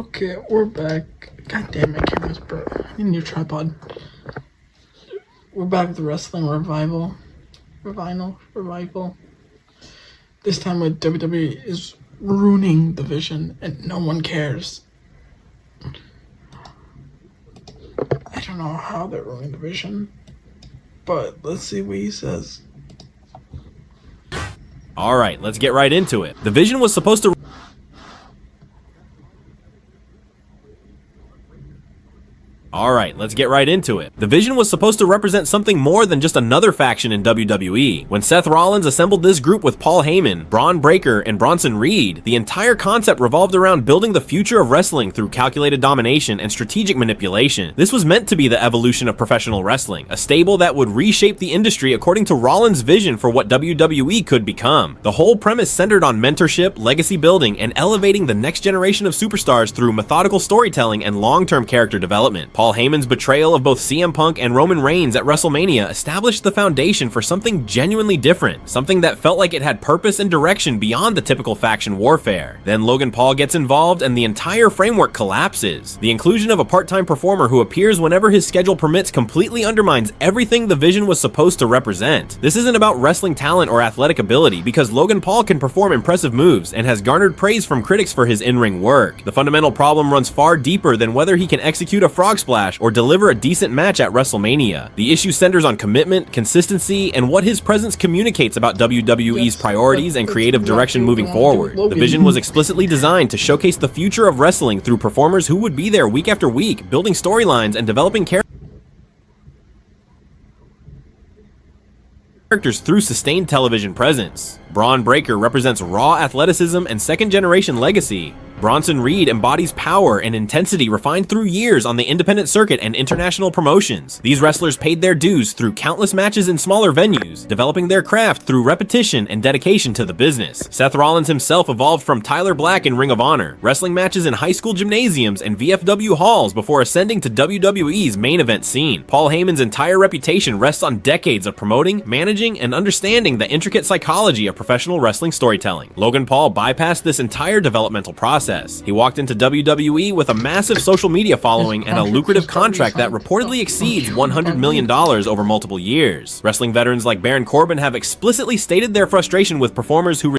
Okay, we're back. God damn it, cameras, bro. I need a new tripod. We're back with the wrestling revival. Revival. This time with WWE is ruining the vision and no one cares. I don't know how they're ruining the vision, but let's see what he says. Alright, let's get right into it. The vision was supposed to... Alright, let's get right into it. The vision was supposed to represent something more than just another faction in WWE. When Seth Rollins assembled this group with Paul Heyman, Braun Breaker, and Bronson Reed, the entire concept revolved around building the future of wrestling through calculated domination and strategic manipulation. This was meant to be the evolution of professional wrestling, a stable that would reshape the industry according to Rollins' vision for what WWE could become. The whole premise centered on mentorship, legacy building, and elevating the next generation of superstars through methodical storytelling and long-term character development. Paul Heyman's betrayal of both CM Punk and Roman Reigns at WrestleMania established the foundation for something genuinely different, something that felt like it had purpose and direction beyond the typical faction warfare. Then Logan Paul gets involved and the entire framework collapses. The inclusion of a part-time performer who appears whenever his schedule permits completely undermines everything the vision was supposed to represent. This isn't about wrestling talent or athletic ability, because Logan Paul can perform impressive moves and has garnered praise from critics for his in-ring work. The fundamental problem runs far deeper than whether he can execute a frog splash or deliver a decent match at WrestleMania. The issue centers on commitment, consistency, and what his presence communicates about WWE's priorities and creative direction moving forward. The vision was explicitly designed to showcase the future of wrestling through performers who would be there week after week, building storylines and developing characters through sustained television presence. Braun Breaker represents raw athleticism and second-generation legacy. Bronson Reed embodies power and intensity refined through years on the independent circuit and international promotions. These wrestlers paid their dues through countless matches in smaller venues, developing their craft through repetition and dedication to the business. Seth Rollins himself evolved from Tyler Black in Ring of Honor, wrestling matches in high school gymnasiums and VFW halls before ascending to WWE's main event scene. Paul Heyman's entire reputation rests on decades of promoting, managing, and understanding the intricate psychology of professional wrestling storytelling. Logan Paul bypassed this entire developmental process. He walked into WWE with a massive social media following and a lucrative contract that reportedly exceeds $100 million over multiple years. Wrestling veterans like Baron Corbin have explicitly stated their frustration with performers who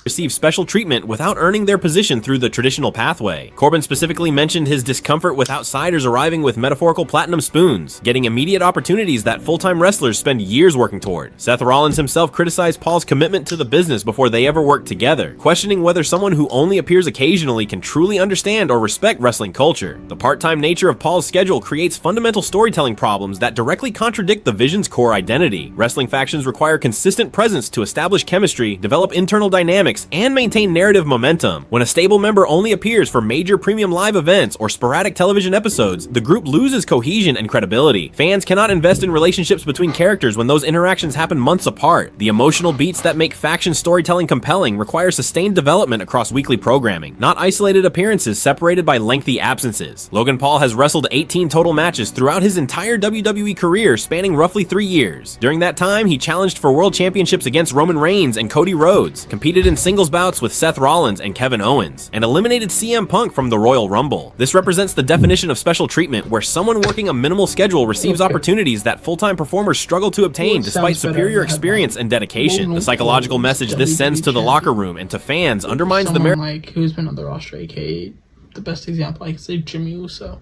receive special treatment without earning their position through the traditional pathway. Corbin specifically mentioned his discomfort with outsiders arriving with metaphorical platinum spoons, getting immediate opportunities that full-time wrestlers spend years working toward. Seth Rollins himself criticized Paul's commitment to the business before they ever worked together, questioning whether someone who only appears occasionally can truly understand or respect wrestling culture. The part-time nature of Paul's schedule creates fundamental storytelling problems that directly contradict the vision's core identity. Wrestling factions require consistent presence to establish chemistry, develop internal dynamics, and maintain narrative momentum. When a stable member only appears for major premium live events or sporadic television episodes, the group loses cohesion and credibility. Fans cannot invest in relationships between characters when those interactions happen months apart. The emotional beats that make faction storytelling compelling require sustained development across weekly programming, not isolated appearances separated by lengthy absences. Logan Paul has wrestled 18 total matches throughout his entire WWE career, spanning roughly 3 years. During that time, he challenged for world championships against Roman Reigns and Cody Rhodes, competed in singles bouts with Seth Rollins and Kevin Owens, and eliminated CM Punk from the Royal Rumble. This represents the definition of special treatment, where someone working a minimal schedule receives opportunities that full-time performers struggle to obtain despite superior experience and dedication. The psychological message this sends to the locker room and to fans undermines the merit. Like who's been on the roster, aka the best example I could say, Jimmy Uso.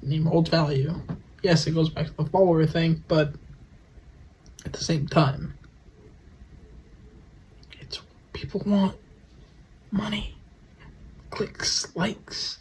Name holds value. Yes, it goes back to the follower thing, but at the same time, people want money, clicks, likes.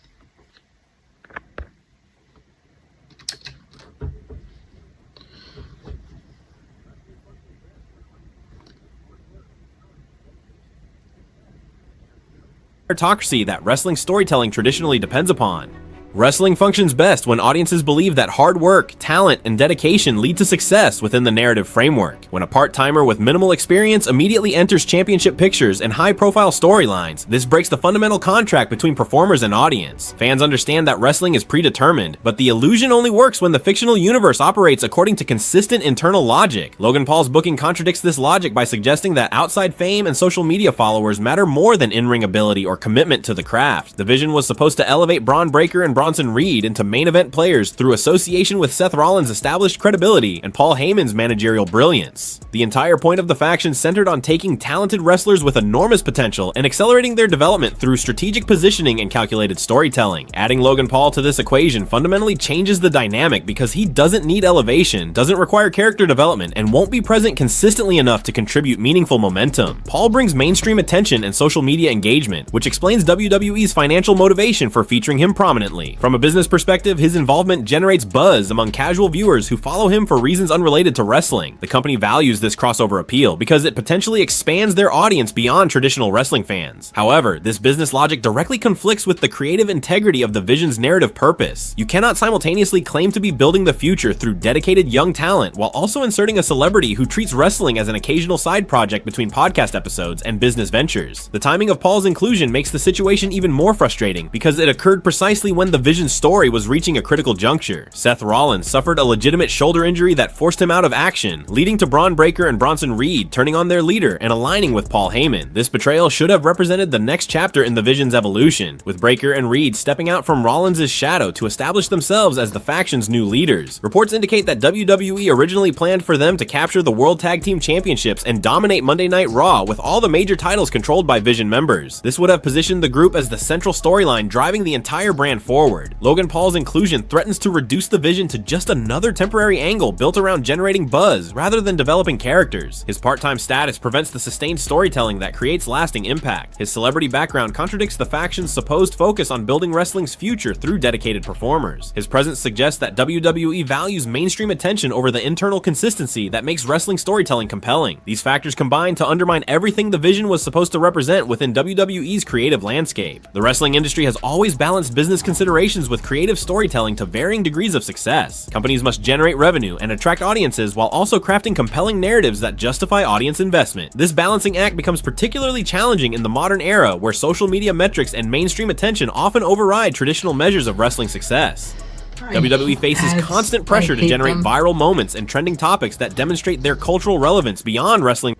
Meritocracy that wrestling storytelling traditionally depends upon. Wrestling functions best when audiences believe that hard work, talent, and dedication lead to success within the narrative framework. When a part-timer with minimal experience immediately enters championship pictures and high-profile storylines, this breaks the fundamental contract between performers and audience. Fans understand that wrestling is predetermined, but the illusion only works when the fictional universe operates according to consistent internal logic. Logan Paul's booking contradicts this logic by suggesting that outside fame and social media followers matter more than in-ring ability or commitment to the craft. The Vision was supposed to elevate Braun Breaker and Bronson Reed into main event players through association with Seth Rollins' established credibility and Paul Heyman's managerial brilliance. The entire point of the faction centered on taking talented wrestlers with enormous potential and accelerating their development through strategic positioning and calculated storytelling. Adding Logan Paul to this equation fundamentally changes the dynamic because he doesn't need elevation, doesn't require character development, and won't be present consistently enough to contribute meaningful momentum. Paul brings mainstream attention and social media engagement, which explains WWE's financial motivation for featuring him prominently. From a business perspective, his involvement generates buzz among casual viewers who follow him for reasons unrelated to wrestling. The company values this crossover appeal because it potentially expands their audience beyond traditional wrestling fans. However, this business logic directly conflicts with the creative integrity of the Vision's narrative purpose. You cannot simultaneously claim to be building the future through dedicated young talent while also inserting a celebrity who treats wrestling as an occasional side project between podcast episodes and business ventures. The timing of Paul's inclusion makes the situation even more frustrating because it occurred precisely when the Vision story was reaching a critical juncture. Seth Rollins suffered a legitimate shoulder injury that forced him out of action, leading to Braun Breaker and Bronson Reed turning on their leader and aligning with Paul Heyman. This betrayal should have represented the next chapter in the Vision's evolution, with Breaker and Reed stepping out from Rollins' shadow to establish themselves as the faction's new leaders. Reports indicate that WWE originally planned for them to capture the World Tag Team Championships and dominate Monday Night Raw with all the major titles controlled by Vision members. This would have positioned the group as the central storyline driving the entire brand forward. Logan Paul's inclusion threatens to reduce the Vision to just another temporary angle built around generating buzz rather than developing characters. His part-time status prevents the sustained storytelling that creates lasting impact. His celebrity background contradicts the faction's supposed focus on building wrestling's future through dedicated performers. His presence suggests that WWE values mainstream attention over the internal consistency that makes wrestling storytelling compelling. These factors combine to undermine everything the Vision was supposed to represent within WWE's creative landscape. The wrestling industry has always balanced business considerations with creative storytelling to varying degrees of success. Companies must generate revenue and attract audiences while also crafting compelling narratives that justify audience investment. This balancing act becomes particularly challenging in the modern era where social media metrics and mainstream attention often override traditional measures of wrestling success. WWE faces constant pressure to generate viral moments and trending topics that demonstrate their cultural relevance beyond wrestling.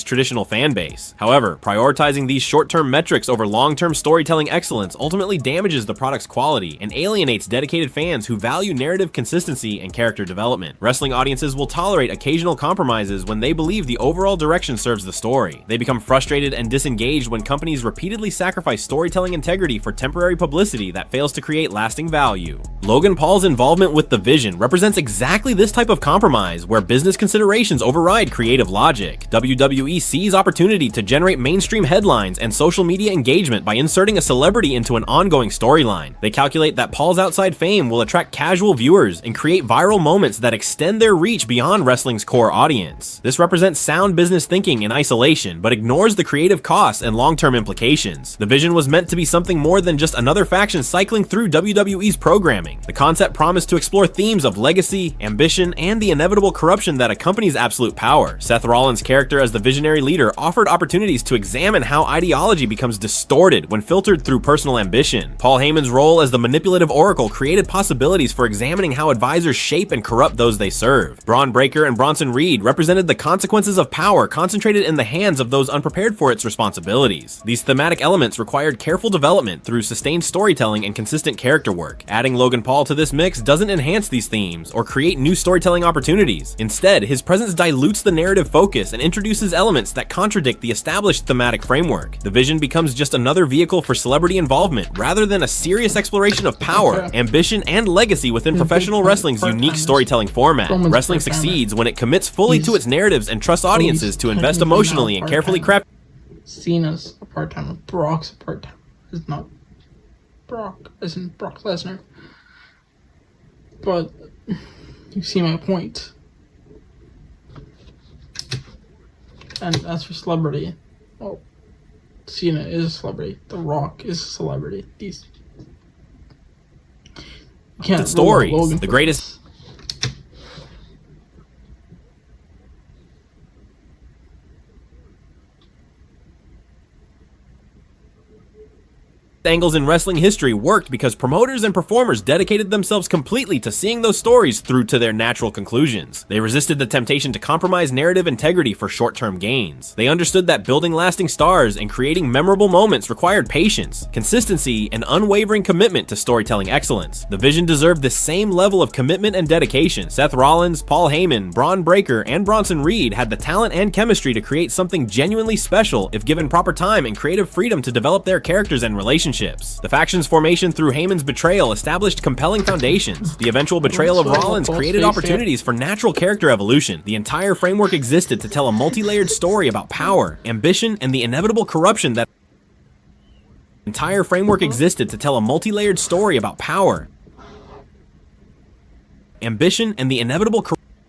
Traditional fan base. However, prioritizing these short-term metrics over long-term storytelling excellence ultimately damages the product's quality and alienates dedicated fans who value narrative consistency and character development. Wrestling audiences will tolerate occasional compromises when they believe the overall direction serves the story. They become frustrated and disengaged when companies repeatedly sacrifice storytelling integrity for temporary publicity that fails to create lasting value. Logan Paul's involvement with the Vision represents exactly this type of compromise where business considerations override creative logic. WWE sees opportunity to generate mainstream headlines and social media engagement by inserting a celebrity into an ongoing storyline. They calculate that Paul's outside fame will attract casual viewers and create viral moments that extend their reach beyond wrestling's core audience. This represents sound business thinking in isolation, but ignores the creative costs and long-term implications. The Vision was meant to be something more than just another faction cycling through WWE's programming. The concept promised to explore themes of legacy, ambition, and the inevitable corruption that accompanies absolute power. Seth Rollins' character as the visionary leader offered opportunities to examine how ideology becomes distorted when filtered through personal ambition. Paul Heyman's role as the manipulative oracle created possibilities for examining how advisors shape and corrupt those they serve. Braun Breaker and Bronson Reed represented the consequences of power concentrated in the hands of those unprepared for its responsibilities. These thematic elements required careful development through sustained storytelling and consistent character work. Adding Logan Paul to this mix doesn't enhance these themes or create new storytelling opportunities. Instead, his presence dilutes the narrative focus and introduces elements that contradict the established thematic framework. The Vision becomes just another vehicle for celebrity involvement rather than a serious exploration of power, ambition, and legacy within professional wrestling's unique storytelling format. Wrestling succeeds when it commits fully to its narratives and trusts audiences to invest emotionally and carefully craft. Cena's a part-timer. Brock's a part-timer. It's not Brock, as in Brock Lesnar. But you see my point. And as for celebrity, well, Cena is a celebrity. The Rock is a celebrity. These you can't stories, rule out Logan the for greatest this. angles in wrestling history worked because promoters and performers dedicated themselves completely to seeing those stories through to their natural conclusions. They resisted the temptation to compromise narrative integrity for short-term gains. They understood that building lasting stars and creating memorable moments required patience, consistency, and unwavering commitment to storytelling excellence. The Vision deserved the same level of commitment and dedication. Seth Rollins, Paul Heyman, Braun Breaker, and Bronson Reed had the talent and chemistry to create something genuinely special if given proper time and creative freedom to develop their characters and relationships. The faction's formation through Heyman's betrayal established compelling foundations. The eventual betrayal of Rollins created opportunities for natural character evolution. The entire framework existed to tell a multi-layered story about power, ambition, and the inevitable corruption that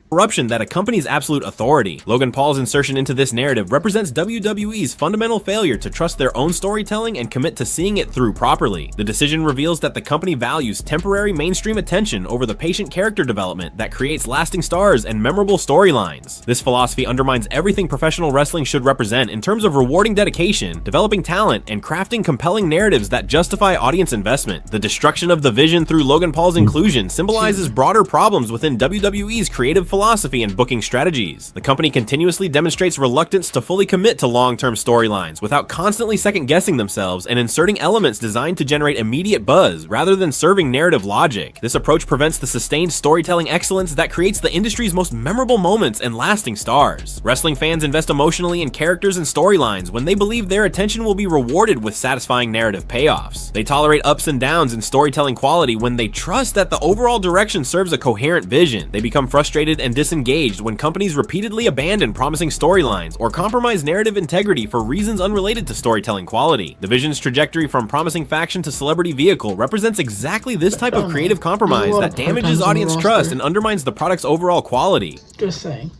that accompanies absolute authority. Logan Paul's insertion into this narrative represents WWE's fundamental failure to trust their own storytelling and commit to seeing it through properly. The decision reveals that the company values temporary mainstream attention over the patient character development that creates lasting stars and memorable storylines. This philosophy undermines everything professional wrestling should represent in terms of rewarding dedication, developing talent, and crafting compelling narratives that justify audience investment. The destruction of the Vision through Logan Paul's inclusion symbolizes broader problems within WWE's creative philosophy and booking strategies. The company continuously demonstrates reluctance to fully commit to long-term storylines without constantly second-guessing themselves and inserting elements designed to generate immediate buzz rather than serving narrative logic. This approach prevents the sustained storytelling excellence that creates the industry's most memorable moments and lasting stars. Wrestling fans invest emotionally in characters and storylines when they believe their attention will be rewarded with satisfying narrative payoffs. They tolerate ups and downs in storytelling quality when they trust that the overall direction serves a coherent vision. They become frustrated and disengaged when companies repeatedly abandon promising storylines or compromise narrative integrity for reasons unrelated to storytelling quality. The Vision's trajectory from promising faction to celebrity vehicle represents exactly this type of creative compromise that damages audience trust and undermines the product's overall quality. Just saying.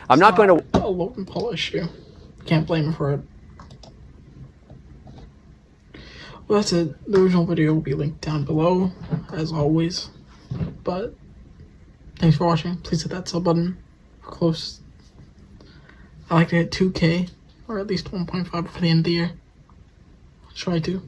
I'm not going to... A Logan Paul issue. Can't blame him for it. Well, that's it. The original video will be linked down below, as always. But thanks for watching. Please hit that sub button. We're close. I like to hit 2K, or at least 1.5 for the end of the year. Try to.